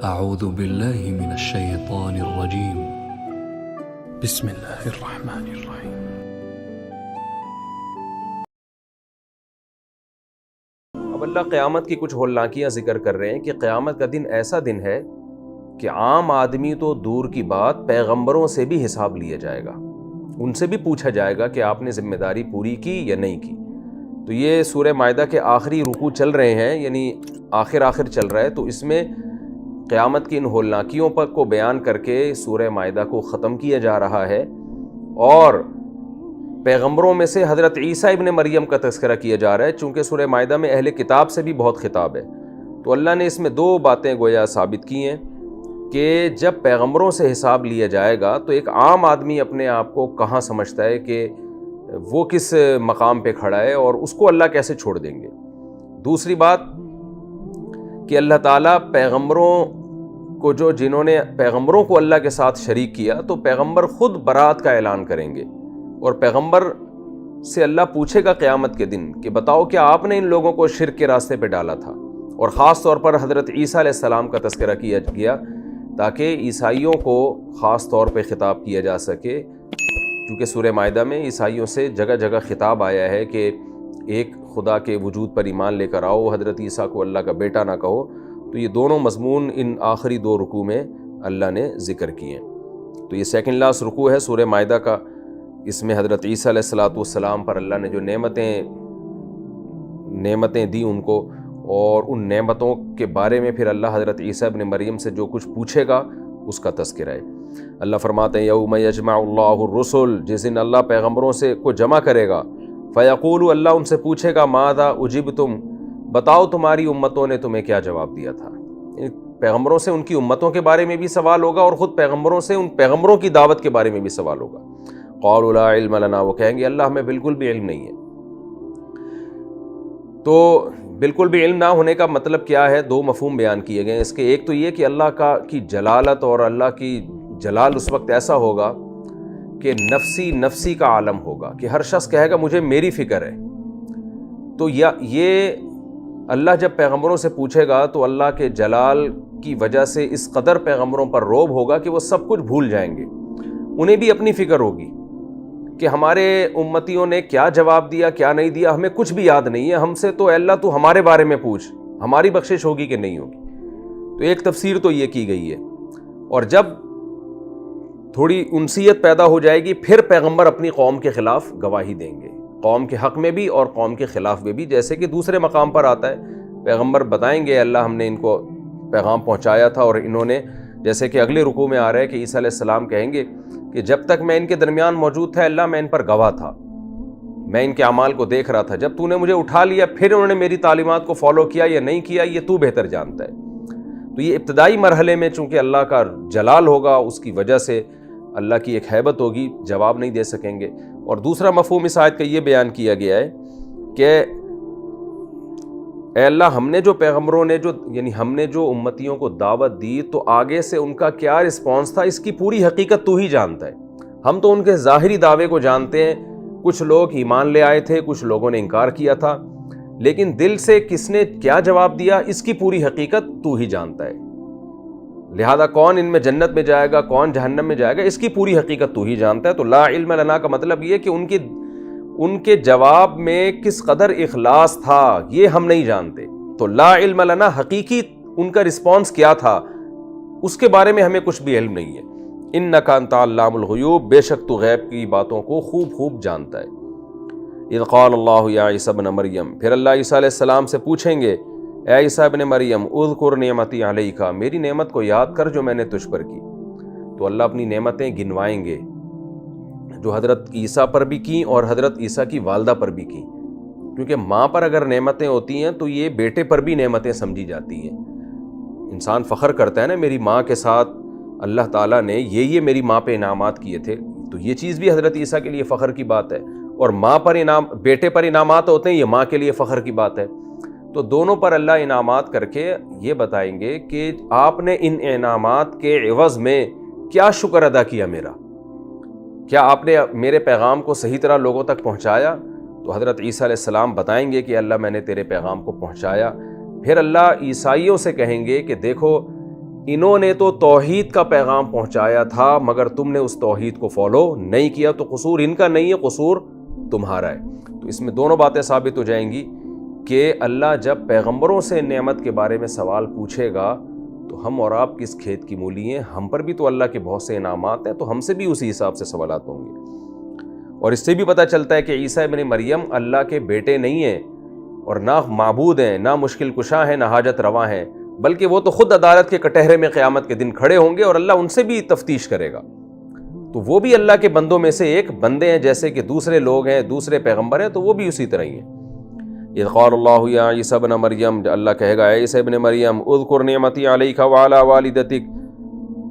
اعوذ باللہ من الشیطان الرجیم بسم اللہ الرحمن الرحیم۔ اب اللہ قیامت کی کچھ ہولناکیاں ذکر کر رہے ہیں کہ قیامت کا دن ایسا دن ہے کہ عام آدمی تو دور کی بات، پیغمبروں سے بھی حساب لیا جائے گا، ان سے بھی پوچھا جائے گا کہ آپ نے ذمہ داری پوری کی یا نہیں کی۔ تو یہ سورہ مائدہ کے آخری رکوع چل رہے ہیں، یعنی آخر چل رہا ہے، تو اس میں قیامت کی ان ہولناکیوں پر کو بیان کر کے سورہ مائدہ کو ختم کیا جا رہا ہے، اور پیغمبروں میں سے حضرت عیسیٰ ابن مریم کا تذکرہ کیا جا رہا ہے، چونکہ سورہ مائدہ میں اہل کتاب سے بھی بہت خطاب ہے۔ تو اللہ نے اس میں دو باتیں گویا ثابت کی ہیں کہ جب پیغمبروں سے حساب لیا جائے گا تو ایک عام آدمی اپنے آپ کو کہاں سمجھتا ہے کہ وہ کس مقام پہ کھڑا ہے، اور اس کو اللہ کیسے چھوڑ دیں گے۔ دوسری بات کہ اللہ تعالیٰ پیغمبروں کو جنہوں نے پیغمبروں کو اللہ کے ساتھ شریک کیا، تو پیغمبر خود برات کا اعلان کریں گے، اور پیغمبر سے اللہ پوچھے گا قیامت کے دن کہ بتاؤ کیا آپ نے ان لوگوں کو شرک کے راستے پہ ڈالا تھا۔ اور خاص طور پر حضرت عیسیٰ علیہ السلام کا تذکرہ کیا گیا تاکہ عیسائیوں کو خاص طور پہ خطاب کیا جا سکے، کیونکہ سورہ مائدہ میں عیسائیوں سے جگہ جگہ خطاب آیا ہے کہ ایک خدا کے وجود پر ایمان لے کر آؤ، حضرت عیسیٰ کو اللہ کا بیٹا نہ کہو۔ تو یہ دونوں مضمون ان آخری دو رکوع میں اللہ نے ذکر کیے ہیں۔ تو یہ سیکنڈ لاسٹ رکوع ہے سورہ مائدہ کا۔ اس میں حضرت عیسیٰ علیہ السلام پر اللہ نے جو نعمتیں دی ان کو، اور ان نعمتوں کے بارے میں پھر اللہ حضرت عیسیٰ ابن مریم سے جو کچھ پوچھے گا اس کا تذکرہ ہے۔ اللہ فرماتے ہیں یوم یجمع اللہ الرسل، جس دن اللہ پیغمبروں سے کو جمع کرے گا، فیقول، اللہ ان سے پوچھے گا ماذا اجبتم، بتاؤ تمہاری امتوں نے تمہیں کیا جواب دیا تھا۔ پیغمبروں سے ان کی امتوں کے بارے میں بھی سوال ہوگا، اور خود پیغمبروں سے ان پیغمبروں کی دعوت کے بارے میں بھی سوال ہوگا۔ قالوا لا علم لنا، وہ کہیں گے اللہ ہمیں بالکل بھی علم نہیں ہے۔ تو بالکل بھی علم نہ ہونے کا مطلب کیا ہے؟ دو مفہوم بیان کیے گئے اس کے۔ ایک تو یہ کہ اللہ کی جلالت اور اللہ کی جلال اس وقت ایسا ہوگا کہ نفسی کا عالم ہوگا، کہ ہر شخص کہے گا مجھے میری فکر ہے۔ تو یہ اللہ جب پیغمبروں سے پوچھے گا تو اللہ کے جلال کی وجہ سے اس قدر پیغمبروں پر روب ہوگا کہ وہ سب کچھ بھول جائیں گے۔ انہیں بھی اپنی فکر ہوگی کہ ہمارے امتیوں نے کیا جواب دیا کیا نہیں دیا، ہمیں کچھ بھی یاد نہیں ہے، ہم سے تو اللہ تو ہمارے بارے میں پوچھ، ہماری بخشش ہوگی کہ نہیں ہوگی۔ تو ایک تفسیر تو یہ کی گئی ہے۔ اور جب تھوڑی انسیت پیدا ہو جائے گی پھر پیغمبر اپنی قوم کے خلاف گواہی دیں گے، قوم کے حق میں بھی اور قوم کے خلاف میں بھی، جیسے کہ دوسرے مقام پر آتا ہے پیغمبر بتائیں گے اللہ ہم نے ان کو پیغام پہنچایا تھا، اور انہوں نے، جیسے کہ اگلے رکوع میں آ رہا ہے کہ عیسیٰ علیہ السلام کہیں گے کہ جب تک میں ان کے درمیان موجود تھا اللہ میں ان پر گواہ تھا، میں ان کے اعمال کو دیکھ رہا تھا، جب تو نے مجھے اٹھا لیا پھر انہوں نے میری تعلیمات کو فالو کیا یا نہیں کیا یہ تو بہتر جانتا ہے۔ تو یہ ابتدائی مرحلے میں چونکہ اللہ کا جلال ہوگا، اس کی وجہ سے اللہ کی ایک ہیبت ہوگی، جواب نہیں دے سکیں گے۔ اور دوسرا مفہوم اس آیت کا یہ بیان کیا گیا ہے کہ اے اللہ ہم نے جو پیغمبروں نے یعنی ہم نے جو امتیوں کو دعوت دی تو آگے سے ان کا کیا رسپانس تھا اس کی پوری حقیقت تو ہی جانتا ہے۔ ہم تو ان کے ظاہری دعوے کو جانتے ہیں، کچھ لوگ ایمان لے آئے تھے، کچھ لوگوں نے انکار کیا تھا، لیکن دل سے کس نے کیا جواب دیا اس کی پوری حقیقت تو ہی جانتا ہے۔ لہذا کون ان میں جنت میں جائے گا کون جہنم میں جائے گا اس کی پوری حقیقت تو ہی جانتا ہے۔ تو لا علم لنا کا مطلب یہ کہ ان کے جواب میں کس قدر اخلاص تھا یہ ہم نہیں جانتے۔ تو لا علم لنا حقیقی ان کا رسپانس کیا تھا اس کے بارے میں ہمیں کچھ بھی علم نہیں ہے۔ انک انت علام الغیوب، بے شک تو غیب کی باتوں کو خوب جانتا ہے۔ اذ قال اللہ یا عیسیٰ ابن مریم، پھر اللہ عیسیٰ علیہ السلام سے پوچھیں گے اے عیسیٰ ابن مریم اذکر نعمتی علیک، میری نعمت کو یاد کر جو میں نے تجھ پر کی۔ تو اللہ اپنی نعمتیں گنوائیں گے جو حضرت عیسیٰ پر بھی کی اور حضرت عیسیٰ کی والدہ پر بھی کی، کیونکہ ماں پر اگر نعمتیں ہوتی ہیں تو یہ بیٹے پر بھی نعمتیں سمجھی جاتی ہیں۔ انسان فخر کرتا ہے نا میری ماں کے ساتھ اللہ تعالیٰ نے یہ میری ماں پہ انعامات کیے تھے، تو یہ چیز بھی حضرت عیسیٰ کے لیے فخر کی بات ہے، اور ماں پر بیٹے پر انعامات ہوتے ہیں یہ ماں کے لیے فخر کی بات ہے۔ تو دونوں پر اللہ انعامات کر کے یہ بتائیں گے کہ آپ نے ان انعامات کے عوض میں کیا شکر ادا کیا میرا، کیا آپ نے میرے پیغام کو صحیح طرح لوگوں تک پہنچایا؟ تو حضرت عیسیٰ علیہ السلام بتائیں گے کہ اللہ میں نے تیرے پیغام کو پہنچایا۔ پھر اللہ عیسائیوں سے کہیں گے کہ دیکھو انہوں نے تو توحید کا پیغام پہنچایا تھا مگر تم نے اس توحید کو فالو نہیں کیا، تو قصور ان کا نہیں ہے، قصور تمہارا ہے۔ تو اس میں دونوں باتیں ثابت ہو جائیں گی کہ اللہ جب پیغمبروں سے نعمت کے بارے میں سوال پوچھے گا تو ہم اور آپ کس کھیت کی مولی ہیں، ہم پر بھی تو اللہ کے بہت سے انعامات ہیں، تو ہم سے بھی اسی حساب سے سوالات ہوں گے۔ اور اس سے بھی پتہ چلتا ہے کہ عیسیٰ ابن مریم اللہ کے بیٹے نہیں ہیں اور نہ معبود ہیں، نہ مشکل کشا ہیں، نہ حاجت رواں ہیں، بلکہ وہ تو خود عدالت کے کٹہرے میں قیامت کے دن کھڑے ہوں گے اور اللہ ان سے بھی تفتیش کرے گا۔ تو وہ بھی اللہ کے بندوں میں سے ایک بندے ہیں، جیسے کہ دوسرے لوگ ہیں، دوسرے پیغمبر ہیں، تو وہ بھی اسی طرح ہی ہیں۔ اذ قال اللہ یا عیسیٰ ابن مریم، اللہ کہے گا اے عیسیٰ ابن مریم اذکر نعمتی علیک وعلی والدتک،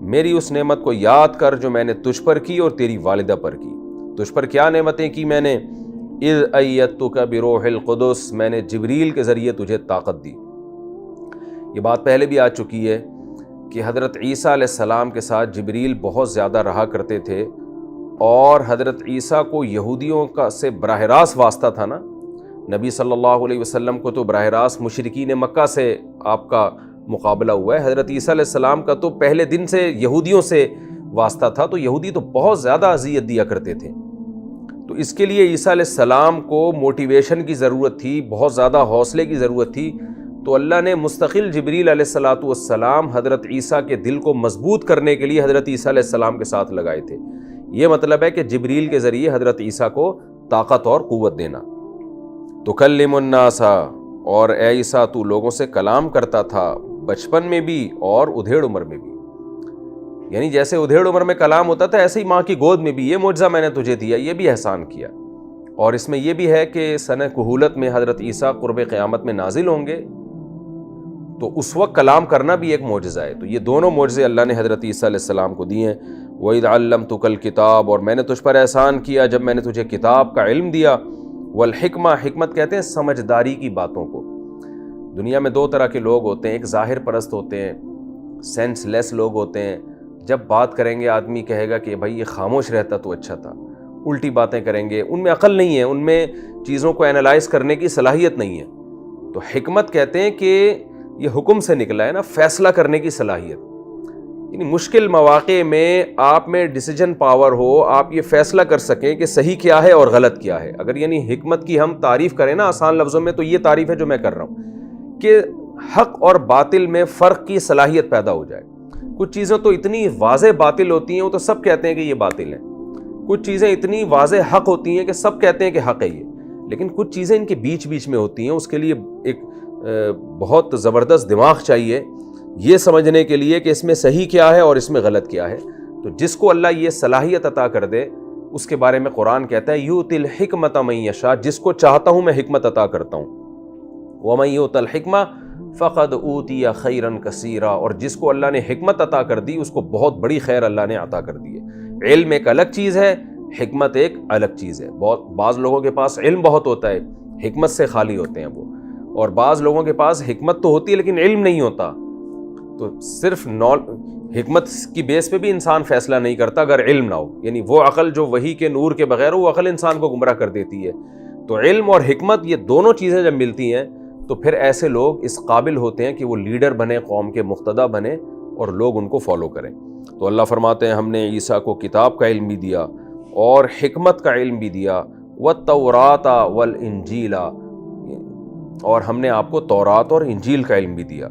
میری اس نعمت کو یاد کر جو میں نے تجھ پر کی اور تیری والدہ پر کی۔ تجھ پر کیا نعمتیں کی میں نے؟ اذ ایدتک بروح القدس، میں نے جبریل کے ذریعے تجھے طاقت دی۔ یہ بات پہلے بھی آ چکی ہے کہ حضرت عیسیٰ علیہ السلام کے ساتھ جبریل بہت زیادہ رہا کرتے تھے، اور حضرت عیسیٰ کو یہودیوں کا سے براہ راست واسطہ تھا نا، نبی صلی اللہ علیہ وسلم کو تو براہ راست مشرکین مکہ سے آپ کا مقابلہ ہوا ہے، حضرت عیسیٰ علیہ السلام کا تو پہلے دن سے یہودیوں سے واسطہ تھا، تو یہودی تو بہت زیادہ اذیت دیا کرتے تھے۔ تو اس کے لیے عیسیٰ علیہ السلام کو موٹیویشن کی ضرورت تھی، بہت زیادہ حوصلے کی ضرورت تھی، تو اللہ نے مستقل جبریل علیہ السلام حضرت عیسیٰ کے دل کو مضبوط کرنے کے لیے حضرت عیسیٰ علیہ السلام کے ساتھ لگائے تھے۔ یہ مطلب ہے کہ جبریل کے ذریعے حضرت عیسیٰ کو طاقت اور قوت دینا۔ تکلم الناس، اور اے عیسیٰ تو لوگوں سے کلام کرتا تھا، بچپن میں بھی اور ادھیڑ عمر میں بھی، یعنی جیسے ادھیڑ عمر میں کلام ہوتا تھا ایسے ہی ماں کی گود میں بھی۔ یہ معجزہ میں نے تجھے دیا، یہ بھی احسان کیا۔ اور اس میں یہ بھی ہے کہ سنہ کہولت میں حضرت عیسیٰ قرب قیامت میں نازل ہوں گے، تو اس وقت کلام کرنا بھی ایک معجزہ ہے۔ تو یہ دونوں معجزے اللہ نے حضرت عیسیٰ علیہ السلام کو دیے ہیں۔ وَإِذْ عَلَّمْتُكَ الْكِتَابَ، اور میں نے تجھ پر احسان کیا جب میں نے تجھے کتاب کا علم دیا، والحکمہ، حکمت کہتے ہیں سمجھداری کی باتوں کو۔ دنیا میں دو طرح کے لوگ ہوتے ہیں، ایک ظاہر پرست ہوتے ہیں، سینس لیس لوگ ہوتے ہیں، جب بات کریں گے آدمی کہے گا کہ بھائی یہ خاموش رہتا تو اچھا تھا، الٹی باتیں کریں گے، ان میں عقل نہیں ہے، ان میں چیزوں کو اینالائز کرنے کی صلاحیت نہیں ہے۔ تو حکمت کہتے ہیں کہ یہ حکم سے نکلا ہے نا، فیصلہ کرنے کی صلاحیت، یعنی مشکل مواقع میں آپ میں ڈیسیجن پاور ہو، آپ یہ فیصلہ کر سکیں کہ صحیح کیا ہے اور غلط کیا ہے۔ اگر یعنی حکمت کی ہم تعریف کریں نا آسان لفظوں میں، تو یہ تعریف ہے جو میں کر رہا ہوں کہ حق اور باطل میں فرق کی صلاحیت پیدا ہو جائے۔ کچھ چیزیں تو اتنی واضح باطل ہوتی ہیں وہ تو سب کہتے ہیں کہ یہ باطل ہے، کچھ چیزیں اتنی واضح حق ہوتی ہیں کہ سب کہتے ہیں کہ حق ہے یہ، لیکن کچھ چیزیں ان کے بیچ بیچ میں ہوتی ہیں، اس کے لیے ایک بہت زبردست دماغ چاہیے یہ سمجھنے کے لیے کہ اس میں صحیح کیا ہے اور اس میں غلط کیا ہے۔ تو جس کو اللہ یہ صلاحیت عطا کر دے اس کے بارے میں قرآن کہتا ہے یؤتی الحکمۃ من یشاء، جس کو چاہتا ہوں میں حکمت عطا کرتا ہوں۔ ومن یؤت الحکمہ فقد اوتی خیرا کثیرا، اور جس کو اللہ نے حکمت عطا کر دی اس کو بہت بڑی خیر اللہ نے عطا کر دی ہے۔ علم ایک الگ چیز ہے، حکمت ایک الگ چیز ہے۔ بعض لوگوں کے پاس علم بہت ہوتا ہے، حکمت سے خالی ہوتے ہیں وہ، اور بعض لوگوں کے پاس حکمت تو ہوتی ہے لیکن علم نہیں ہوتا، تو صرف حکمت کی بیس پہ بھی انسان فیصلہ نہیں کرتا اگر علم نہ ہو، یعنی وہ عقل جو وحی کے نور کے بغیر وہ عقل انسان کو گمراہ کر دیتی ہے۔ تو علم اور حکمت یہ دونوں چیزیں جب ملتی ہیں تو پھر ایسے لوگ اس قابل ہوتے ہیں کہ وہ لیڈر بنے، قوم کے مقتدی بنے اور لوگ ان کو فالو کریں۔ تو اللہ فرماتے ہیں ہم نے عیسیٰ کو کتاب کا علم بھی دیا اور حکمت کا علم بھی دیا، والتوراۃ والانجیل، اور ہم نے آپ کو تورات اور انجیل کا علم بھی دیا۔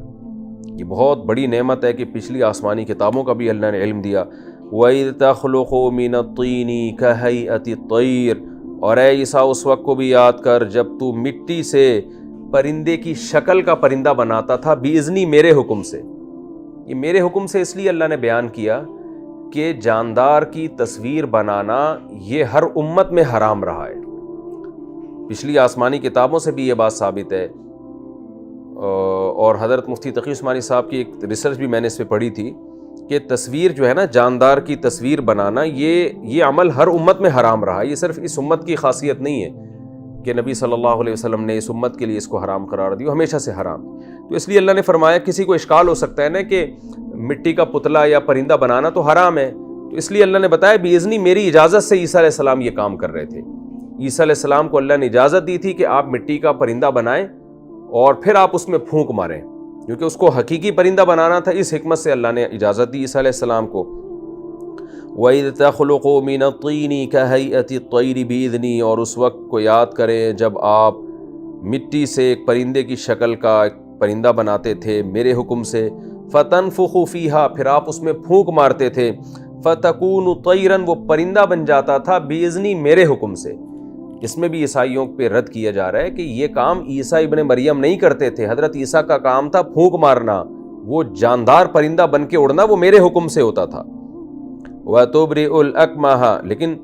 یہ بہت بڑی نعمت ہے کہ پچھلی آسمانی کتابوں کا بھی اللہ نے علم دیا۔ وَإِذْ تَخْلُقُ مِنَ الطِّينِ كَهَيْئَةِ الطَّيْرِ، اور اے عیسیٰ اس وقت کو بھی یاد کر جب تو مٹی سے پرندے کی شکل کا پرندہ بناتا تھا، بِإِذْنِی، میرے حکم سے۔ یہ میرے حکم سے اس لیے اللہ نے بیان کیا کہ جاندار کی تصویر بنانا یہ ہر امت میں حرام رہا ہے۔ پچھلی آسمانی کتابوں سے بھی یہ بات ثابت ہے، اور حضرت مفتی تقی عثمانی صاحب کی ایک ریسرچ بھی میں نے اس پہ پڑھی تھی کہ تصویر جو ہے نا، جاندار کی تصویر بنانا یہ عمل ہر امت میں حرام رہا ہے۔ یہ صرف اس امت کی خاصیت نہیں ہے کہ نبی صلی اللہ علیہ وسلم نے اس امت کے لیے اس کو حرام قرار دیا، ہمیشہ سے حرام۔ تو اس لیے اللہ نے فرمایا کسی کو اشکال ہو سکتا ہے نا کہ مٹی کا پتلا یا پرندہ بنانا تو حرام ہے، تو اس لیے اللہ نے بتایا بِإِذْنِی، میری اجازت سے عیسیٰ علیہ السلام یہ کام کر رہے تھے۔ عیسیٰ علیہ السلام کو اللہ نے اجازت دی تھی کہ آپ مٹی کا پرندہ بنائیں اور پھر آپ اس میں پھونک ماریں، کیونکہ اس کو حقیقی پرندہ بنانا تھا، اس حکمت سے اللہ نے اجازت دی عیسیٰ علیہ السلام کو۔ وَإِذْ تَخْلُقُ مِنَ الطِّينِ كَهَيْئَةِ الطَّيْرِ بِإِذْنِي، اور اس وقت کو یاد کریں جب آپ مٹی سے ایک پرندے کی شکل کا ایک پرندہ بناتے تھے میرے حکم سے، فَتَنْفُخُ فِيهَا، پھر آپ اس میں پھونک مارتے تھے، فَتَكُونُ طَيْرًا، وہ پرندہ بن جاتا تھا، بِإِذْنِي، میرے حکم سے۔ اس میں بھی عیسائیوں پہ رد کیا جا رہا ہے کہ یہ کام عیسیٰ ابن مریم نہیں کرتے تھے، حضرت عیسیٰ کا کام تھا پھونک مارنا، وہ جاندار پرندہ بن کے اڑنا وہ میرے حکم سے ہوتا تھا۔ وَتُبْرِئُ الْأَكْمَحَ، لیکن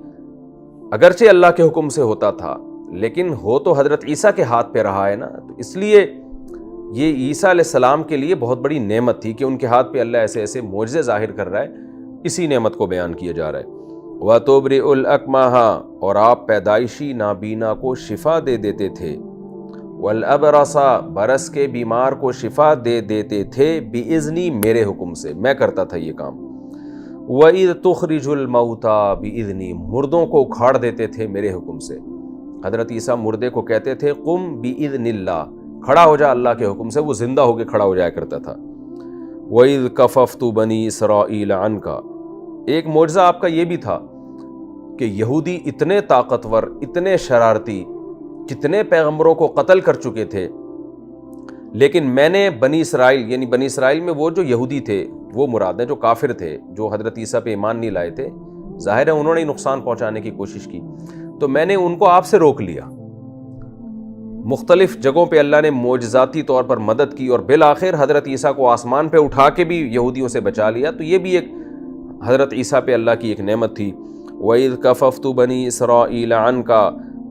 اگرچہ اللہ کے حکم سے ہوتا تھا لیکن ہو تو حضرت عیسیٰ کے ہاتھ پہ رہا ہے نا، تو اس لیے یہ عیسیٰ علیہ السلام کے لیے بہت بڑی نعمت تھی کہ ان کے ہاتھ پہ اللہ ایسے ایسے معجزے ظاہر کر رہا ہے، اسی نعمت کو بیان کیا جا رہا ہے۔ وَتُبْرِئُ الْأَكْمَحَ، اور آپ پیدائشی نابینا کو شفا دے دیتے تھے، وَالْأَبْرَصَ، برس کے بیمار کو شفا دے دیتے تھے، بِإِذْنِی، میرے حکم سے، میں کرتا تھا یہ کام۔ وَإِذْ تُخْرِجُ الْمَوْتَى بِإِذْنِی، مردوں کو اکھاڑ دیتے تھے میرے حکم سے۔ حضرت عیسیٰ مردے کو کہتے تھے قم بِإِذْنِ اللَّہ، کھڑا ہو جا اللہ کے حکم سے، وہ زندہ ہو کے کھڑا ہو جایا کرتا تھا۔ وَإِذْ كَفَفْتُ بَنِي إِسْرَائِيلَ عَنْكَ، ایک معجزہ آپ کا یہ بھی تھا کہ یہودی اتنے طاقتور، اتنے شرارتی، کتنے پیغمبروں کو قتل کر چکے تھے، لیکن میں نے بنی اسرائیل، یعنی بنی اسرائیل میں وہ جو یہودی تھے وہ مراد ہیں جو کافر تھے، جو حضرت عیسیٰ پہ ایمان نہیں لائے تھے، ظاہر ہے انہوں نے نقصان پہنچانے کی کوشش کی، تو میں نے ان کو آپ سے روک لیا۔ مختلف جگہوں پہ اللہ نے معجزاتی طور پر مدد کی، اور بالآخر حضرت عیسیٰ کو آسمان پہ اٹھا کے بھی یہودیوں سے بچا لیا، تو یہ بھی ایک حضرت عیسیٰ پہ اللہ کی ایک نعمت تھی۔ وَإِذْ كَفَفْتُ بَنِي إِسْرَائِيلَ عَنْكَ،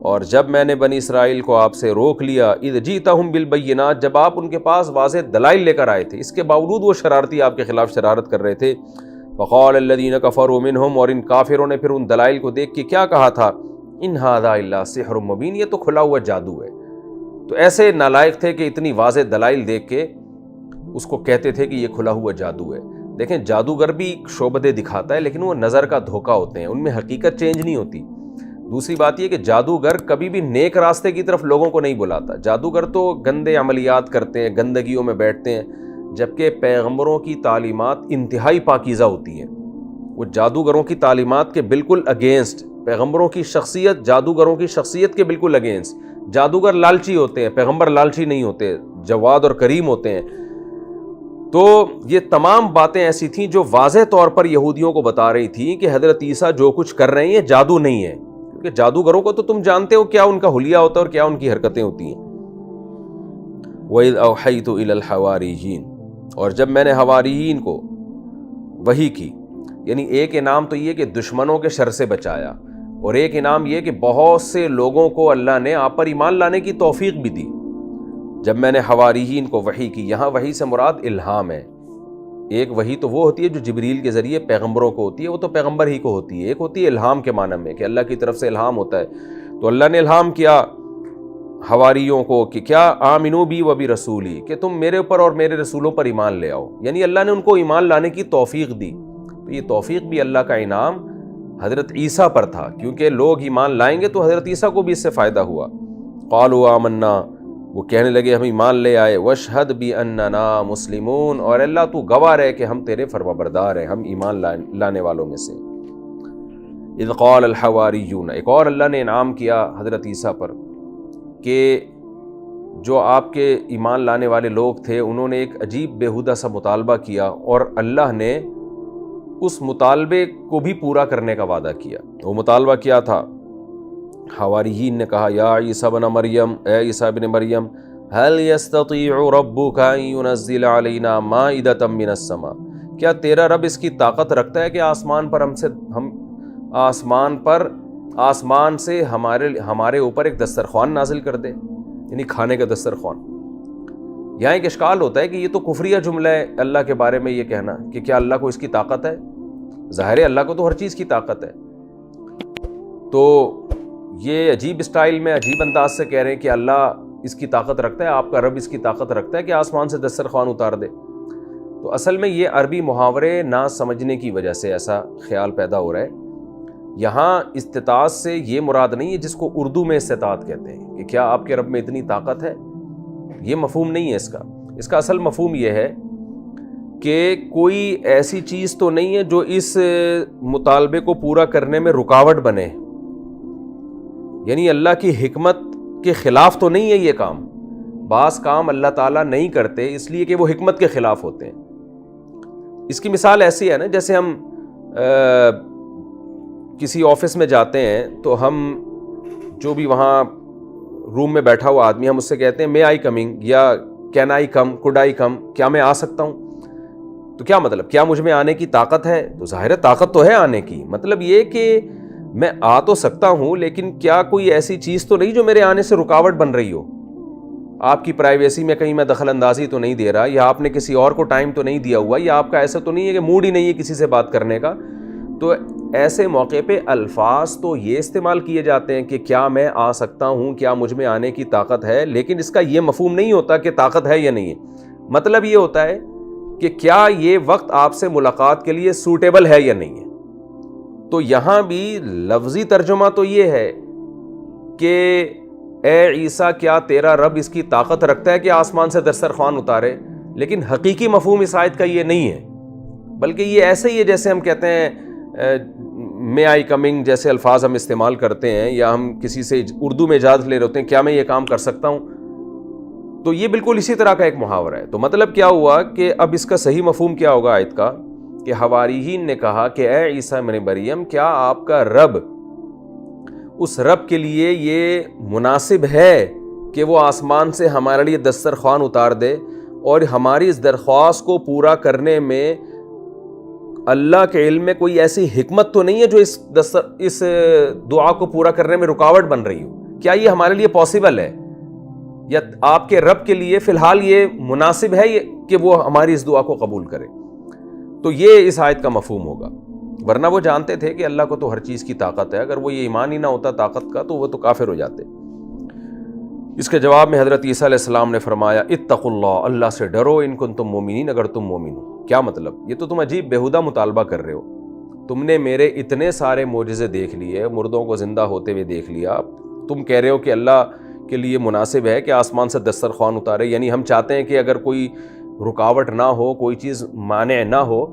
اور جب میں نے بنی اسرائیل کو آپ سے روک لیا، اِذْ جِئْتَهُم بِالْبَيِّنَاتِ، جب آپ ان کے پاس واضح دلائل لے کر آئے تھے، اس کے باوجود وہ شرارتی آپ کے خلاف شرارت کر رہے تھے۔ فَقَالَ الَّذِينَ كَفَرُوا مِنْهُمْ، اور ان کافروں نے پھر ان دلائل کو دیکھ کے کیا کہا تھا، إِنْ هَذَا إِلَّا سِحْرٌ مُبِينٌ، یہ تو کھلا ہوا جادو ہے۔ تو ایسے نالائق تھے کہ اتنی واضح دلائل دیکھ کے اس کو کہتے تھے کہ یہ کھلا ہوا جادو ہے۔ دیکھیں جادوگر بھی شعبدے دکھاتا ہے لیکن وہ نظر کا دھوکہ ہوتے ہیں، ان میں حقیقت چینج نہیں ہوتی۔ دوسری بات یہ کہ جادوگر کبھی بھی نیک راستے کی طرف لوگوں کو نہیں بلاتا، جادوگر تو گندے عملیات کرتے ہیں، گندگیوں میں بیٹھتے ہیں، جبکہ پیغمبروں کی تعلیمات انتہائی پاکیزہ ہوتی ہیں۔ وہ جادوگروں کی تعلیمات کے بالکل اگینسٹ، پیغمبروں کی شخصیت جادوگروں کی شخصیت کے بالکل اگینسٹ۔ جادوگر لالچی ہوتے ہیں، پیغمبر لالچی نہیں ہوتے، جواد اور کریم ہوتے ہیں۔ تو یہ تمام باتیں ایسی تھیں جو واضح طور پر یہودیوں کو بتا رہی تھیں کہ حضرت عیسیٰ جو کچھ کر رہے ہیں یہ جادو نہیں ہے، کیونکہ جادوگروں کو تو تم جانتے ہو کیا ان کا حلیہ ہوتا ہے اور کیا ان کی حرکتیں ہوتی ہیں۔ وَإِذْ أَوْحَيْتُ إِلَى الْحَوَارِيِّينَ، اور جب میں نے حواریین کو وحی کی، یعنی ایک انعام تو یہ کہ دشمنوں کے شر سے بچایا، اور ایک انعام یہ کہ بہت سے لوگوں کو اللہ نے آپ پر ایمان لانے کی توفیق بھی دی۔ جب میں نے حواریین کو وحی کی، یہاں وحی سے مراد الہام ہے۔ ایک وحی تو وہ ہوتی ہے جو جبریل کے ذریعے پیغمبروں کو ہوتی ہے، وہ تو پیغمبر ہی کو ہوتی ہے۔ ایک ہوتی ہے الہام کے معنی میں کہ اللہ کی طرف سے الہام ہوتا ہے، تو اللہ نے الہام کیا حواریوں کو کہ کیا آمنو بی و بی رسولی، کہ تم میرے اوپر اور میرے رسولوں پر ایمان لے آؤ، یعنی اللہ نے ان کو ایمان لانے کی توفیق دی۔ تو یہ توفیق بھی اللہ کا انعام حضرت عیسیٰ پر تھا، کیونکہ لوگ ایمان لائیں گے تو حضرت عیسیٰ کو بھی اس سے فائدہ ہوا۔ قالوا آمنا، وہ کہنے لگے ہم ایمان لے آئے، واشہد باننا مسلمون، اور اللہ تو گواہ رہے کہ ہم تیرے فرمانبردار ہیں، ہم ایمان لانے والوں میں سے۔ اذ قال الحواریون، ایک اور اللہ نے انعام کیا حضرت عیسیٰ پر کہ جو آپ کے ایمان لانے والے لوگ تھے انہوں نے ایک عجیب بےہودہ سا مطالبہ کیا، اور اللہ نے اس مطالبے کو بھی پورا کرنے کا وعدہ کیا۔ وہ مطالبہ کیا تھا؟ حواریین نے کہا یا عیسیٰ بن مریم، اے عیسیٰ بن مریم، هل يستطيع ربك ان ينزل علينا مائدة من السماء، کیا تیرا رب اس کی طاقت رکھتا ہے کہ آسمان سے ہمارے اوپر ایک دسترخوان نازل کر دے، یعنی کھانے کا دسترخوان۔ یہاں ایک اشکال ہوتا ہے کہ یہ تو کفریہ جملہ ہے اللہ کے بارے میں یہ کہنا کہ کیا اللہ کو اس کی طاقت ہے؟ ظاہر ہے اللہ کو تو ہر چیز کی طاقت ہے، تو یہ عجیب اسٹائل میں عجیب انداز سے کہہ رہے ہیں کہ اللہ اس کی طاقت رکھتا ہے، آپ کا رب اس کی طاقت رکھتا ہے کہ آسمان سے دسترخوان اتار دے۔ تو اصل میں یہ عربی محاورے نہ سمجھنے کی وجہ سے ایسا خیال پیدا ہو رہا ہے۔ یہاں استطاعت سے یہ مراد نہیں ہے جس کو اردو میں استطاعت کہتے ہیں کہ کیا آپ کے رب میں اتنی طاقت ہے، یہ مفہوم نہیں ہے اس کا۔ اس کا اصل مفہوم یہ ہے کہ کوئی ایسی چیز تو نہیں ہے جو اس مطالبے کو پورا کرنے میں رکاوٹ بنے، یعنی اللہ کی حکمت کے خلاف تو نہیں ہے یہ کام. بعض کام اللہ تعالیٰ نہیں کرتے اس لیے کہ وہ حکمت کے خلاف ہوتے ہیں. اس کی مثال ایسی ہے نا، جیسے ہم کسی آفس میں جاتے ہیں تو ہم جو بھی وہاں روم میں بیٹھا ہوا آدمی، ہم اس سے کہتے ہیں مے آئی کمنگ، یا کین آئی کم، کوڈ آئی کم، کیا میں آ سکتا ہوں؟ تو کیا مطلب، کیا مجھ میں آنے کی طاقت ہے؟ تو ظاہر ہے طاقت تو ہے آنے کی. مطلب یہ کہ میں آ تو سکتا ہوں، لیکن کیا کوئی ایسی چیز تو نہیں جو میرے آنے سے رکاوٹ بن رہی ہو؟ آپ کی پرائیویسی میں کہیں میں دخل اندازی تو نہیں دے رہا، یا آپ نے کسی اور کو ٹائم تو نہیں دیا ہوا، یا آپ کا ایسا تو نہیں ہے کہ موڈ ہی نہیں ہے کسی سے بات کرنے کا. تو ایسے موقع پہ الفاظ تو یہ استعمال کیے جاتے ہیں کہ کیا میں آ سکتا ہوں، کیا مجھ میں آنے کی طاقت ہے، لیکن اس کا یہ مفہوم نہیں ہوتا کہ طاقت ہے یا نہیں ہے. مطلب یہ ہوتا ہے کہ کیا یہ وقت آپ سے ملاقات کے لیے سوٹیبل ہے یا نہیں ہے. تو یہاں بھی لفظی ترجمہ تو یہ ہے کہ اے عیسیٰ، کیا تیرا رب اس کی طاقت رکھتا ہے کہ آسمان سے دسترخوان اتارے؟ لیکن حقیقی مفہوم اس آیت کا یہ نہیں ہے، بلکہ یہ ایسے ہی ہے جیسے ہم کہتے ہیں مے آئی کمنگ جیسے الفاظ ہم استعمال کرتے ہیں، یا ہم کسی سے اردو میں اجازت لے رہے ہوتے ہیں کیا میں یہ کام کر سکتا ہوں. تو یہ بالکل اسی طرح کا ایک محاورہ ہے. تو مطلب کیا ہوا کہ اب اس کا صحیح مفہوم کیا ہوگا آیت کا، کہ حواریین نے کہا کہ اے عیسیٰ ابن مریم، کیا آپ کا رب، اس رب کے لیے یہ مناسب ہے کہ وہ آسمان سے ہمارے لیے دسترخوان اتار دے، اور ہماری اس درخواست کو پورا کرنے میں اللہ کے علم میں کوئی ایسی حکمت تو نہیں ہے جو اس دعا کو پورا کرنے میں رکاوٹ بن رہی ہو؟ کیا یہ ہمارے لیے پاسبل ہے، یا آپ کے رب کے لیے فی الحال یہ مناسب ہے کہ وہ ہماری اس دعا کو قبول کرے؟ تو یہ اس آیت کا مفہوم ہوگا. ورنہ وہ جانتے تھے کہ اللہ کو تو ہر چیز کی طاقت ہے، اگر وہ یہ ایمان ہی نہ ہوتا طاقت کا تو وہ تو کافر ہو جاتے. اس کے جواب میں حضرت عیسیٰ علیہ السلام نے فرمایا اتقوا اللہ، اللہ سے ڈرو، ان کنتم مومنین، اگر تم مومن ہو. کیا مطلب؟ یہ تو تم عجیب بیہودہ مطالبہ کر رہے ہو. تم نے میرے اتنے سارے معجزے دیکھ لیے، مردوں کو زندہ ہوتے ہوئے دیکھ لیا، تم کہہ رہے ہو کہ اللہ کے لیے مناسب ہے کہ آسمان سے دسترخوان اتارے. یعنی ہم چاہتے ہیں کہ اگر کوئی رکاوٹ نہ ہو، کوئی چیز مانع نہ ہو،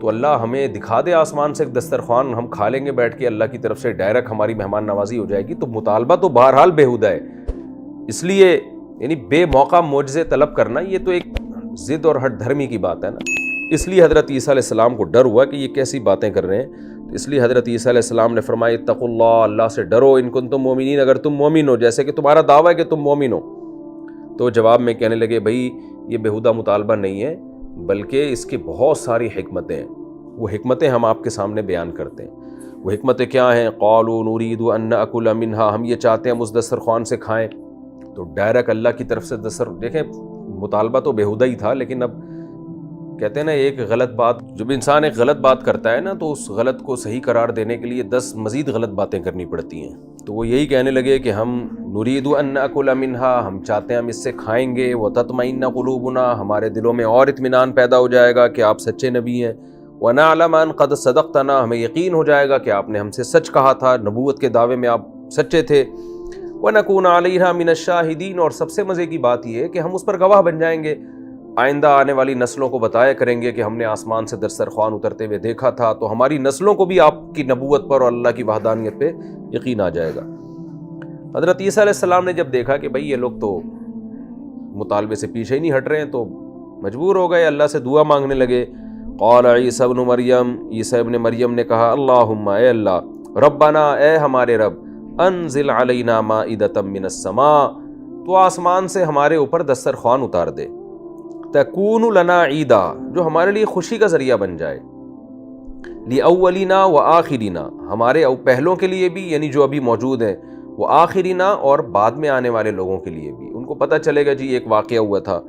تو اللہ ہمیں دکھا دے آسمان سے ایک دسترخوان، ہم کھا لیں گے بیٹھ کے، اللہ کی طرف سے ڈائریکٹ ہماری مہمان نوازی ہو جائے گی. تو مطالبہ تو بہرحال بیہودہ ہے. اس لیے یعنی بے موقع معجزے طلب کرنا یہ تو ایک ضد اور ہٹ دھرمی کی بات ہے نا. اس لیے حضرت عیسیٰ علیہ السلام کو ڈر ہوا کہ یہ کیسی باتیں کر رہے ہیں. اس لیے حضرت عیسیٰ علیہ السلام نے فرمایا اتقوا اللہ، اللہ سے ڈرو، ان کنتم مومنین، اگر تم مومن ہو، جیسے کہ تمہارا دعویٰ ہے کہ تم مومن ہو. تو جواب میں کہنے لگے بھائی یہ بیہودہ مطالبہ نہیں ہے، بلکہ اس کی بہت ساری حکمتیں ہیں. وہ حکمتیں ہم آپ کے سامنے بیان کرتے ہیں. وہ حکمتیں کیا ہیں؟ قالوا نريد ان ناكل منها، ہم یہ چاہتے ہیں ہم اس دسترخوان سے کھائیں. تو ڈائریکٹ اللہ کی طرف سے دیکھیں مطالبہ تو بیہودہ ہی تھا، لیکن اب کہتے ہیں نا ایک غلط بات، جب انسان ایک غلط بات کرتا ہے نا تو اس غلط کو صحیح قرار دینے کے لیے 10 مزید غلط باتیں کرنی پڑتی ہیں. تو وہ یہی کہنے لگے کہ ہم نريد ان ناكل منها، ہم چاہتے ہیں ہم اس سے کھائیں گے، وتطمئن قلوبنا، ہمارے دلوں میں اور اطمینان پیدا ہو جائے گا کہ آپ سچے نبی ہیں، ونعلم ان قد صدقتنا، ہمیں یقین ہو جائے گا کہ آپ نے ہم سے سچ کہا تھا، نبوت کے دعوے میں آپ سچے تھے، ونکون علیہا من الشاہدین، اور سب سے مزے کی بات یہ ہے کہ ہم اس پر گواہ بن جائیں گے. آئندہ آنے والی نسلوں کو بتایا کریں گے کہ ہم نے آسمان سے دسترخوان اترتے ہوئے دیکھا تھا، تو ہماری نسلوں کو بھی آپ کی نبوت پر اور اللہ کی وحدانیت پہ یقین آ جائے گا. حضرت عیسیٰ علیہ السلام نے جب دیکھا کہ بھئی یہ لوگ تو مطالبے سے پیچھے ہی نہیں ہٹ رہے ہیں، تو مجبور ہو گئے، اللہ سے دعا مانگنے لگے. قال عیسیٰ ابن مریم، عیسیٰ ابن مریم نے کہا اللہم، اے اللہ، ربنا، اے ہمارے رب، انزل علینا مائدۃ من السماء، تو آسمان سے ہمارے اوپر دسترخوان اتار دے، تکون لنا عیدا، جو ہمارے لیے خوشی کا ذریعہ بن جائے، لاولینا وآخرینا، ہمارے پہلوں کے لیے بھی، یعنی جو ابھی موجود ہیں، وآخرینا، اور بعد میں آنے والے لوگوں کے لیے بھی، ان کو پتہ چلے گا جی ایک واقعہ ہوا تھا،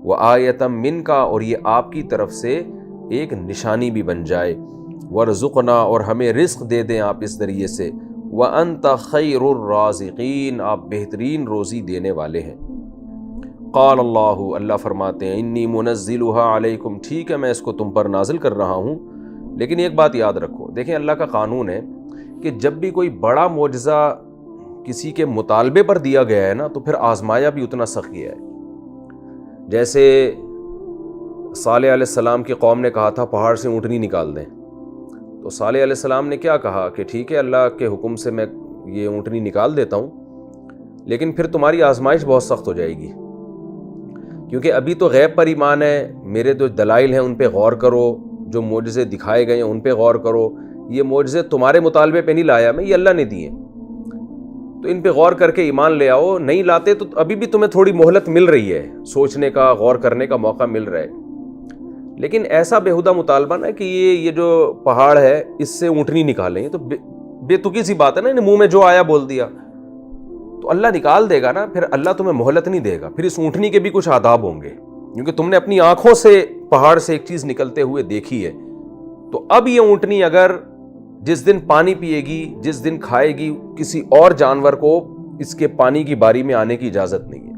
وآیۃ منک، اور یہ آپ کی طرف سے ایک نشانی بھی بن جائے، ورزقنا، اور ہمیں رزق دے دیں آپ اس ذریعے سے، وانت خیر الرازقین، آپ بہترین روزی دینے والے ہیں. قال اللہ، اللہ فرماتے ہیں انی منزلها علیکم، ٹھیک ہے میں اس کو تم پر نازل کر رہا ہوں، لیکن ایک بات یاد رکھو، دیکھیں اللہ کا قانون ہے کہ جب بھی کوئی بڑا معجزہ کسی کے مطالبے پر دیا گیا ہے نا، تو پھر آزمایا بھی اتنا سخت گیا ہے. جیسے صالح علیہ السلام کی قوم نے کہا تھا پہاڑ سے اونٹنی نکال دیں، تو صالح علیہ السلام نے کیا کہا کہ ٹھیک ہے اللہ کے حکم سے میں یہ اونٹنی نکال دیتا ہوں، لیکن پھر تمہاری آزمائش بہت سخت ہو جائے گی، کیونکہ ابھی تو غیب پر ایمان ہے، میرے جو دلائل ہیں ان پہ غور کرو، جو معجزے دکھائے گئے ہیں ان پہ غور کرو، یہ معجزے تمہارے مطالبے پہ نہیں لایا میں، یہ اللہ نے دیے، تو ان پہ غور کر کے ایمان لے آؤ، نہیں لاتے تو ابھی بھی تمہیں تھوڑی مہلت مل رہی ہے، سوچنے کا غور کرنے کا موقع مل رہا ہے، لیکن ایسا بےہودہ مطالبہ نہ کہ یہ جو پہاڑ ہے اس سے اونٹنی نکالیں، یہ تو بے تکی سی بات ہے نا، منہ میں جو آیا بول دیا، تو اللہ نکال دے گا نا، پھر اللہ تمہیں مہلت نہیں دے گا، پھر اس اونٹنی کے بھی کچھ آداب ہوں گے، کیونکہ تم نے اپنی آنکھوں سے پہاڑ سے ایک چیز نکلتے ہوئے دیکھی ہے، تو اب یہ اونٹنی اگر جس دن پانی پیے گی، جس دن کھائے گی، کسی اور جانور کو اس کے پانی کی باری میں آنے کی اجازت نہیں ہے،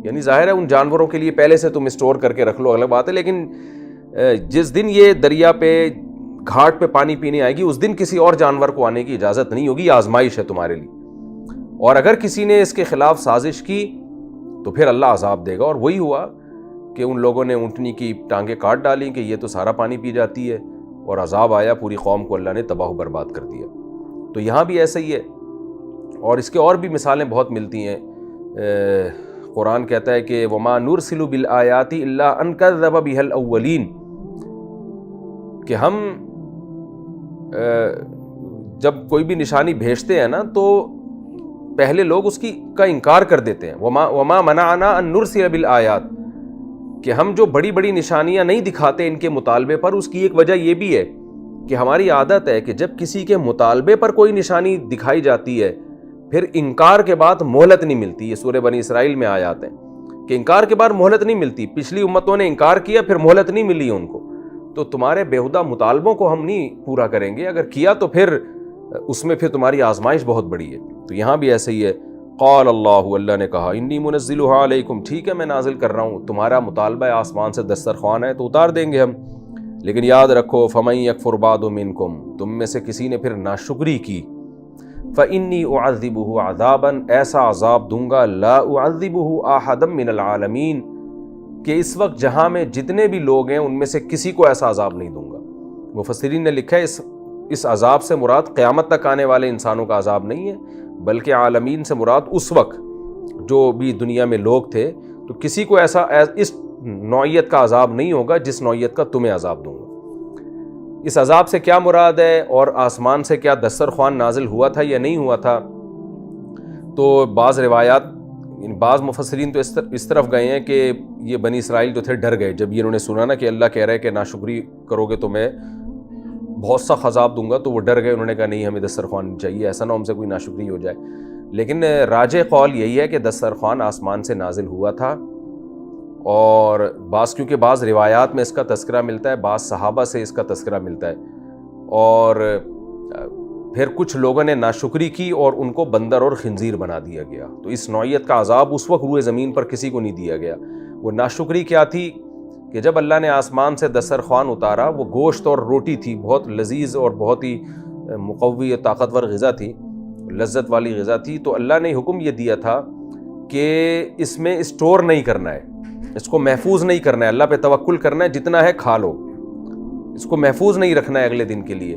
یعنی ظاہر ہے ان جانوروں کے لیے پہلے سے تم اسٹور کر کے رکھ لو، الگ بات ہے، لیکن جس دن یہ دریا پہ گھاٹ پہ پانی پینے آئے گی اس دن کسی اور جانور کو آنے کی اجازت نہیں ہوگی، یہ آزمائش ہے تمہارے لیے، اور اگر کسی نے اس کے خلاف سازش کی تو پھر اللہ عذاب دے گا، اور وہی ہوا کہ ان لوگوں نے اونٹنی کی ٹانگیں کاٹ ڈالیں کہ یہ تو سارا پانی پی جاتی ہے، اور عذاب آیا، پوری قوم کو اللہ نے تباہ و برباد کر دیا۔ تو یہاں بھی ایسا ہی ہے، اور اس کے اور بھی مثالیں بہت ملتی ہیں، قرآن کہتا ہے کہ وَمَا نُرْسِلُ بِالْآيَاتِ إِلَّا أَنْ كَذَّبَ بِهَا الْأَوَّلِينَ، کہ ہم جب کوئی بھی نشانی بھیجتے ہیں نا تو پہلے لوگ اس کا انکار کر دیتے ہیں، وَمَا مَنَعَنَا أَن نُرْسِلَ بِالْآيَاتِ، کہ ہم جو بڑی بڑی نشانیاں نہیں دکھاتے ان کے مطالبے پر، اس کی ایک وجہ یہ بھی ہے کہ ہماری عادت ہے کہ جب کسی کے مطالبے پر کوئی نشانی دکھائی جاتی ہے پھر انکار کے بعد مہلت نہیں ملتی، یہ سورہ بنی اسرائیل میں آیات ہیں کہ انکار کے بعد مہلت نہیں ملتی، پچھلی امتوں نے انکار کیا پھر مہلت نہیں ملی ان کو، تو تمہارے بیہودہ مطالبوں کو ہم نہیں پورا کریں گے، اگر کیا تو پھر اس میں پھر تمہاری آزمائش بہت بڑی ہے۔ تو یہاں بھی ایسے ہی ہے، قال اللہ نے کہا انی منزلها علیکم، ٹھیک ہے میں نازل کر رہا ہوں، تمہارا مطالبہ آسمان سے دسترخوان ہے تو اتار دیں گے ہم، لیکن یاد رکھو فمن یکفر بعد منکم، تم میں سے کسی نے پھر ناشکری کی، فانی اعذبہ عذابا، ایسا عذاب دوں گا، لا اعذبہ احدا من العالمین، کہ اس وقت جہاں میں جتنے بھی لوگ ہیں ان میں سے کسی کو ایسا عذاب نہیں دوں گا۔ مفسرین نے لکھا ہے اس عذاب سے مراد قیامت تک آنے والے انسانوں کا عذاب نہیں ہے، بلکہ عالمین سے مراد اس وقت جو بھی دنیا میں لوگ تھے، تو کسی کو ایسا اس نوعیت کا عذاب نہیں ہوگا جس نوعیت کا تمہیں عذاب دوں گا۔ اس عذاب سے کیا مراد ہے اور آسمان سے کیا دسترخوان نازل ہوا تھا یا نہیں ہوا تھا، تو بعض روایات، بعض مفسرین تو اس طرف گئے ہیں کہ یہ بنی اسرائیل جو تھے ڈر گئے جب یہ انہوں نے سنا نا کہ اللہ کہہ رہا ہے کہ ناشکری کرو گے تو میں بہت سخت عذاب دوں گا، تو وہ ڈر گئے، انہوں نے کہا نہیں ہمیں دسترخوان چاہیے، ایسا نہ ہم سے کوئی ناشکری ہو جائے۔ لیکن راجح قول یہی ہے کہ دسترخوان آسمان سے نازل ہوا تھا، اور کیونکہ بعض روایات میں اس کا تذکرہ ملتا ہے، بعض صحابہ سے اس کا تذکرہ ملتا ہے، اور پھر کچھ لوگوں نے ناشکری کی اور ان کو بندر اور خنزیر بنا دیا گیا، تو اس نوعیت کا عذاب اس وقت روئے زمین پر کسی کو نہیں دیا گیا۔ وہ ناشکری کیا تھی کہ جب اللہ نے آسمان سے دسترخوان اتارا، وہ گوشت اور روٹی تھی، بہت لذیذ اور بہت ہی مقوی اور طاقتور غذا تھی، لذت والی غذا تھی، تو اللہ نے حکم یہ دیا تھا کہ اس میں اسٹور نہیں کرنا ہے، اس کو محفوظ نہیں کرنا ہے، اللہ پہ توکل کرنا ہے، جتنا ہے کھا لو، اس کو محفوظ نہیں رکھنا ہے اگلے دن کے لیے۔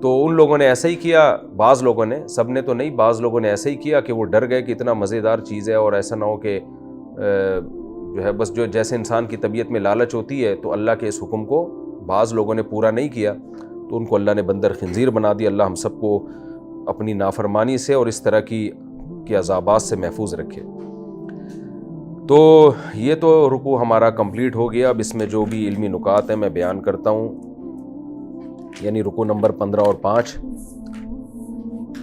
تو ان لوگوں نے ایسا ہی کیا، بعض لوگوں نے، سب نے تو نہیں، بعض لوگوں نے ایسا ہی کیا کہ وہ ڈر گئے کہ اتنا مزیدار چیز ہے اور ایسا نہ ہو کہ جو ہے بس جو جیسے انسان کی طبیعت میں لالچ ہوتی ہے، تو اللہ کے اس حکم کو بعض لوگوں نے پورا نہیں کیا، تو ان کو اللہ نے بندر خنزیر بنا دیا۔ اللہ ہم سب کو اپنی نافرمانی سے اور اس طرح کی عذابات سے محفوظ رکھے۔ تو یہ تو رکوع ہمارا کمپلیٹ ہو گیا، اب اس میں جو بھی علمی نکات ہیں میں بیان کرتا ہوں، یعنی رکوع نمبر 15 اور 5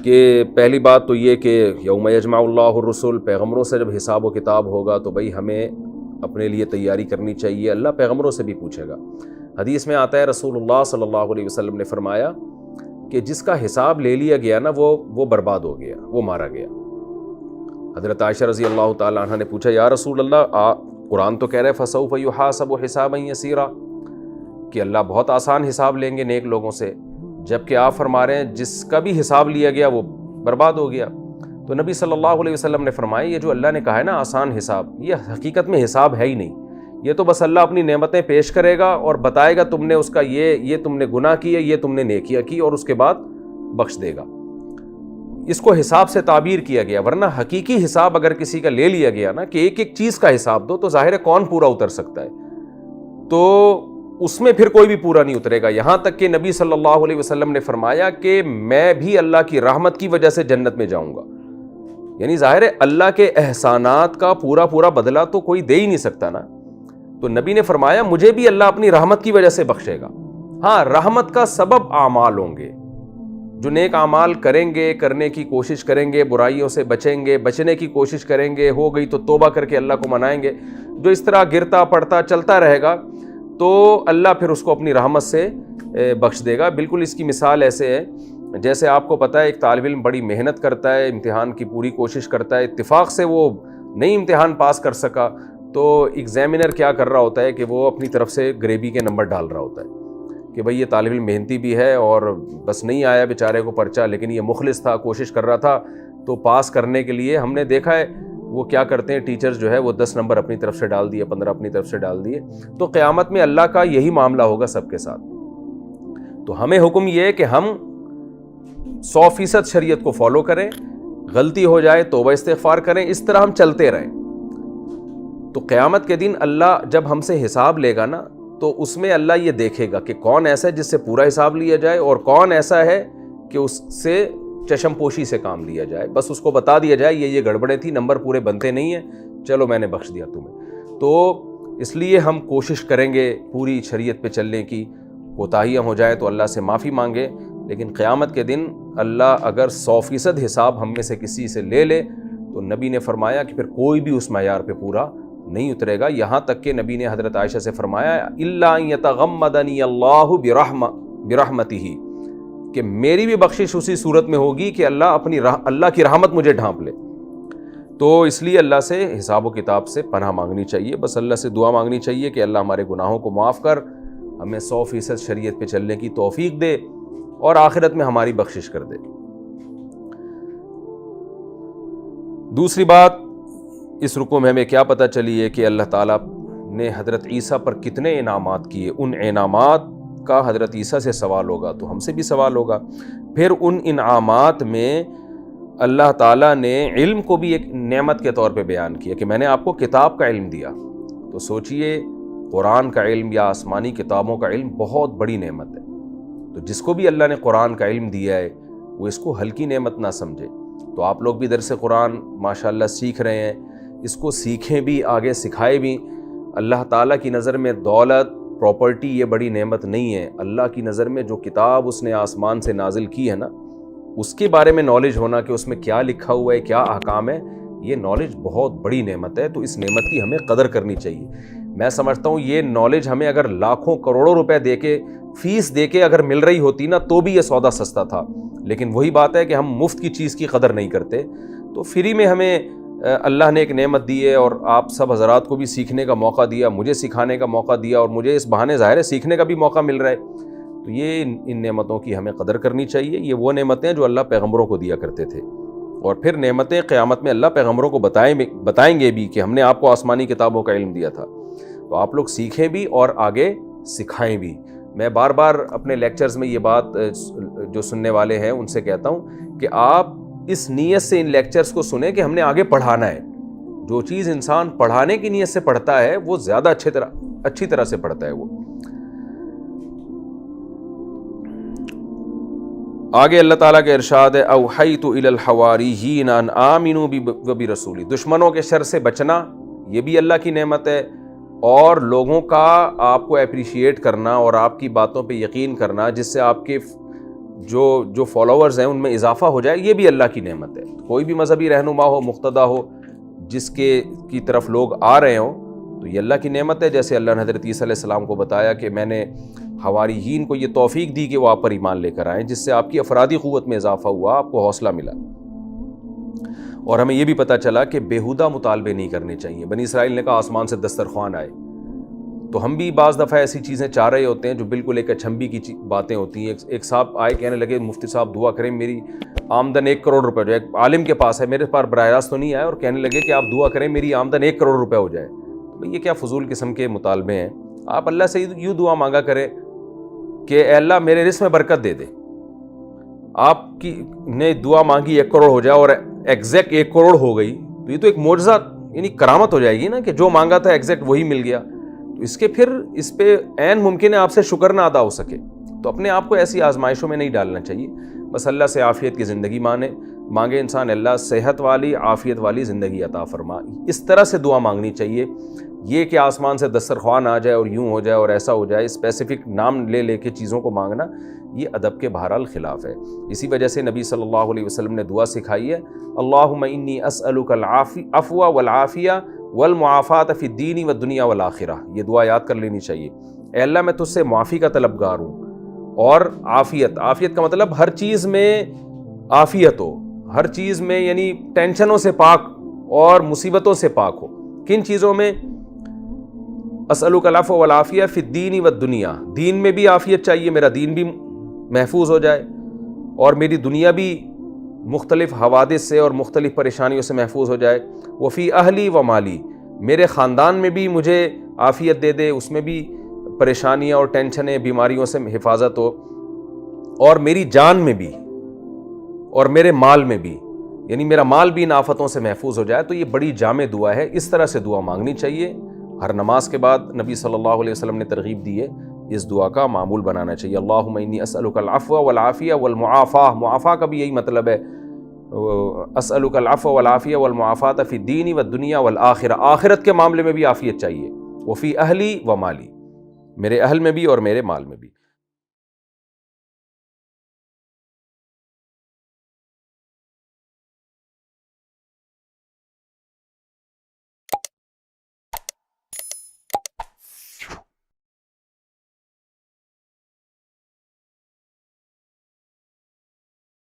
کہ پہلی بات تو یہ کہ یوم یجمع اللہ الرسل، پیغمبروں سے جب حساب و کتاب ہوگا تو بھائی ہمیں اپنے لیے تیاری کرنی چاہیے، اللہ پیغمبروں سے بھی پوچھے گا۔ حدیث میں آتا ہے رسول اللہ صلی اللہ علیہ وسلم نے فرمایا کہ جس کا حساب لے لیا گیا نا وہ برباد ہو گیا، وہ مارا گیا۔ حضرت عائشہ رضی اللہ تعالی عنہ نے پوچھا یا رسول اللہ، قرآن تو کہہ رہے فسوف یحاسب حسابا یسیرا، کہ اللہ بہت آسان حساب لیں گے نیک لوگوں سے، جبکہ آپ فرما رہے ہیں جس کا بھی حساب لیا گیا وہ برباد ہو گیا۔ تو نبی صلی اللہ علیہ وسلم نے فرمایا یہ جو اللہ نے کہا ہے نا آسان حساب، یہ حقیقت میں حساب ہے ہی نہیں، یہ تو بس اللہ اپنی نعمتیں پیش کرے گا اور بتائے گا تم نے اس کا یہ تم نے گناہ کیا، یہ تم نے نیکیاں کی، اور اس کے بعد بخش دے گا۔ اس کو حساب سے تعبیر کیا گیا، ورنہ حقیقی حساب اگر کسی کا لے لیا گیا نا کہ ایک ایک چیز کا حساب دو، تو ظاہر ہے کون پورا اتر سکتا ہے، تو اس میں پھر کوئی بھی پورا نہیں اترے گا۔ یہاں تک کہ نبی صلی اللہ علیہ وسلم نے فرمایا کہ میں بھی اللہ کی رحمت کی وجہ سے جنت میں جاؤں گا، یعنی ظاہر ہے اللہ کے احسانات کا پورا بدلہ تو کوئی دے ہی نہیں سکتا نا، تو نبی نے فرمایا مجھے بھی اللہ اپنی رحمت کی وجہ سے بخشے گا۔ ہاں، رحمت کا سبب اعمال ہوں گے، جو نیک اعمال کریں گے، کرنے کی کوشش کریں گے، برائیوں سے بچیں گے، بچنے کی کوشش کریں گے، ہو گئی تو توبہ کر کے اللہ کو منائیں گے، جو اس طرح گرتا پڑتا چلتا رہے گا تو اللہ پھر اس کو اپنی رحمت سے بخش دے گا۔ بالکل اس کی مثال ایسے ہے جیسے آپ کو پتہ ہے ایک طالب علم بڑی محنت کرتا ہے، امتحان کی پوری کوشش کرتا ہے، اتفاق سے وہ نہیں امتحان پاس کر سکا، تو ایگزامینر کیا کر رہا ہوتا ہے کہ وہ اپنی طرف سے گریبی کے نمبر ڈال رہا ہوتا ہے کہ بھئی یہ طالب علم محنتی بھی ہے اور بس نہیں آیا بیچارے کو پرچہ، لیکن یہ مخلص تھا، کوشش کر رہا تھا، تو پاس کرنے کے لیے ہم نے دیکھا ہے وہ کیا کرتے ہیں ٹیچرز جو ہے وہ 10 نمبر اپنی طرف سے ڈال دیے، 15 اپنی طرف سے ڈال دیے، تو قیامت میں اللہ کا یہی معاملہ ہوگا سب کے ساتھ۔ تو ہمیں حکم یہ ہے کہ ہم 100% شریعت کو فالو کریں، غلطی ہو جائے توبہ استغفار کریں، اس طرح ہم چلتے رہیں، تو قیامت کے دن اللہ جب ہم سے حساب لے گا نا تو اس میں اللہ یہ دیکھے گا کہ کون ایسا ہے جس سے پورا حساب لیا جائے اور کون ایسا ہے کہ اس سے چشم پوشی سے کام لیا جائے، بس اس کو بتا دیا جائے یہ گڑبڑیں تھی، نمبر پورے بنتے نہیں ہیں، چلو میں نے بخش دیا تمہیں۔ تو اس لیے ہم کوشش کریں گے پوری شریعت پہ چلنے کی، کوتاہیاں ہو جائے تو اللہ سے معافی مانگے، لیکن قیامت کے دن اللہ اگر 100% حساب ہم میں سے کسی سے لے لے تو نبی نے فرمایا کہ پھر کوئی بھی اس معیار پہ پورا نہیں اترے گا، یہاں تک کہ نبی نے حضرت عائشہ سے فرمایا الا ان یتغمدنی اللہ برحمتہ، کہ میری بھی بخشش اسی صورت میں ہوگی کہ اللہ کی رحمت مجھے ڈھانپ لے۔ تو اس لیے اللہ سے حساب و کتاب سے پناہ مانگنی چاہیے، بس اللہ سے دعا مانگنی چاہیے کہ اللہ ہمارے گناہوں کو معاف کر، ہمیں 100% شریعت پہ چلنے کی توفیق دے اور آخرت میں ہماری بخشش کر دے۔ دوسری بات اس رکوع میں ہمیں کیا پتہ چلی ہے کہ اللہ تعالیٰ نے حضرت عیسیٰ پر کتنے انعامات کیے، ان انعامات کا حضرت عیسیٰ سے سوال ہوگا تو ہم سے بھی سوال ہوگا۔ پھر ان انعامات میں اللہ تعالیٰ نے علم کو بھی ایک نعمت کے طور پہ بیان کیا کہ میں نے آپ کو کتاب کا علم دیا، تو سوچئے قرآن کا علم یا آسمانی کتابوں کا علم بہت بڑی نعمت ہے، تو جس کو بھی اللہ نے قرآن کا علم دیا ہے وہ اس کو ہلکی نعمت نہ سمجھے۔ تو آپ لوگ بھی درس قرآن ماشاءاللہ سیکھ رہے ہیں، اس کو سیکھیں بھی، آگے سکھائے بھی۔ اللہ تعالیٰ کی نظر میں دولت، پراپرٹی یہ بڑی نعمت نہیں ہے، اللہ کی نظر میں جو کتاب اس نے آسمان سے نازل کی ہے نا، اس کے بارے میں نالج ہونا کہ اس میں کیا لکھا ہوا ہے، کیا احکام ہے، یہ نالج بہت بڑی نعمت ہے، تو اس نعمت کی ہمیں قدر کرنی چاہیے۔ میں سمجھتا ہوں یہ نالج ہمیں اگر لاکھوں کروڑوں روپے دے کے، فیس دے کے اگر مل رہی ہوتی نا تو بھی یہ سودا سستا تھا، لیکن وہی بات ہے کہ ہم مفت کی چیز کی قدر نہیں کرتے۔ تو فری میں ہمیں اللہ نے ایک نعمت دی ہے، اور آپ سب حضرات کو بھی سیکھنے کا موقع دیا، مجھے سکھانے کا موقع دیا، اور مجھے اس بہانے ظاہر ہے سیکھنے کا بھی موقع مل رہا ہے، تو یہ ان نعمتوں کی ہمیں قدر کرنی چاہیے۔ یہ وہ نعمتیں ہیں جو اللہ پیغمبروں کو دیا کرتے تھے، اور پھر نعمتیں قیامت میں اللہ پیغمبروں کو بتائیں گے بھی کہ ہم نے آپ کو آسمانی کتابوں کا علم دیا تھا، تو آپ لوگ سیکھیں بھی اور آگے سکھائیں بھی۔ میں بار بار اپنے لیکچرز میں یہ بات جو سننے والے ہیں ان سے کہتا ہوں کہ آپ اس نیت سے ان لیکچرز کو سنیں کہ ہم نے آگے پڑھانا ہے۔ جو چیز انسان پڑھانے کی نیت سے پڑھتا ہے وہ زیادہ اچھی طرح سے پڑھتا ہے۔ وہ آگے اللہ تعالیٰ کے ارشاد ہے اوحیت الی الحواریین ان آمنوا بی وبرسولی، دشمنوں کے شر سے بچنا یہ بھی اللہ کی نعمت ہے، اور لوگوں کا آپ کو اپریشیٹ کرنا اور آپ کی باتوں پہ یقین کرنا جس سے آپ کے جو فالوورز ہیں ان میں اضافہ ہو جائے، یہ بھی اللہ کی نعمت ہے۔ کوئی بھی مذہبی رہنما ہو، مقتدا ہو، جس کی طرف لوگ آ رہے ہوں تو یہ اللہ کی نعمت ہے۔ جیسے اللہ نے حضرت عیسیٰ علیہ السلام کو بتایا کہ میں نے حواریین کو یہ توفیق دی کہ وہ آپ پر ایمان لے کر آئیں، جس سے آپ کی افرادی قوت میں اضافہ ہوا، آپ کو حوصلہ ملا۔ اور ہمیں یہ بھی پتہ چلا کہ بیہودہ مطالبے نہیں کرنے چاہیے۔ بنی اسرائیل نے کہا آسمان سے دسترخوان آئے، تو ہم بھی بعض دفعہ ایسی چیزیں چاہ رہے ہوتے ہیں جو بالکل ایک اچھمبی کی باتیں ہوتی ہیں۔ ایک صاحب آئے کہنے لگے مفتی صاحب دعا کریں میری آمدن 1 کروڑ روپے ہو جائے. ایک عالم کے پاس ہے, میرے پاس براہ راست تو نہیں آیا, اور کہنے لگے کہ آپ دعا کریں میری آمدن 1 کروڑ روپے ہو جائے. یہ کیا فضول قسم کے مطالبے ہیں. آپ اللہ سے یوں دعا مانگا کریں کہ اے اللہ میرے رزق میں برکت دے دے. آپ کی نے دعا مانگی 1 کروڑ ہو جائے اور ایگزیکٹ 1 کروڑ ہو گئی, تو یہ تو ایک معجزہ یعنی کرامت ہو جائے گی نا, کہ جو مانگا تھا ایگزیکٹ وہی مل گیا. تو اس کے پھر اس پہ عین ممکن ہے آپ سے شکر نہ ادا ہو سکے. تو اپنے آپ کو ایسی آزمائشوں میں نہیں ڈالنا چاہیے. بس اللہ سے عافیت کی زندگی مانگے انسان, اللہ صحت والی عافیت والی زندگی عطا فرما. اس طرح سے دعا مانگنی چاہیے. یہ کہ آسمان سے دسترخوان آ جائے اور یوں ہو جائے اور ایسا ہو جائے, اسپیسیفک نام لے کے چیزوں کو مانگنا, یہ ادب کے بہرحال خلاف ہے. اسی وجہ سے نبی صلی اللہ علیہ وسلم نے دعا سکھائی ہے, اللہم انی اسألک العفو والعافیہ والمعافات فی الدین والدنیا والآخرہ. یہ دعا یاد کر لینی چاہیے. اے اللہ میں تجھ سے معافی کا طلبگار ہوں, اور عافیت. عافیت کا مطلب ہر چیز میں عافیت ہو, ہر چیز میں یعنی ٹینشنوں سے پاک اور مصیبتوں سے پاک ہو. کن چیزوں میں؟ اسألک العفو والعافیہ فی الدین والدنیا. دین میں بھی عافیت چاہیے, میرا دین بھی محفوظ ہو جائے, اور میری دنیا بھی مختلف حوادث سے اور مختلف پریشانیوں سے محفوظ ہو جائے. وفی اہلی و مالی, میرے خاندان میں بھی مجھے عافیت دے دے, اس میں بھی پریشانیاں اور ٹینشنیں بیماریوں سے حفاظت ہو, اور میری جان میں بھی اور میرے مال میں بھی, یعنی میرا مال بھی ان آفتوں سے محفوظ ہو جائے. تو یہ بڑی جامع دعا ہے, اس طرح سے دعا مانگنی چاہیے. ہر نماز کے بعد نبی صلی اللہ علیہ وسلم نے ترغیب دی ہے, اس دعا کا معمول بنانا چاہیے. اللہم انی اسألک العفو والعافیہ والمعافاہ. معافاہ کا بھی یہی مطلب ہے, اسألک العفو والعافیہ والمعافات فی الدین والدنیا والآخرہ. آخرت کے معاملے میں بھی عافیت چاہیے. وفی اہلی و مالی, میرے اہل میں بھی اور میرے مال میں بھی.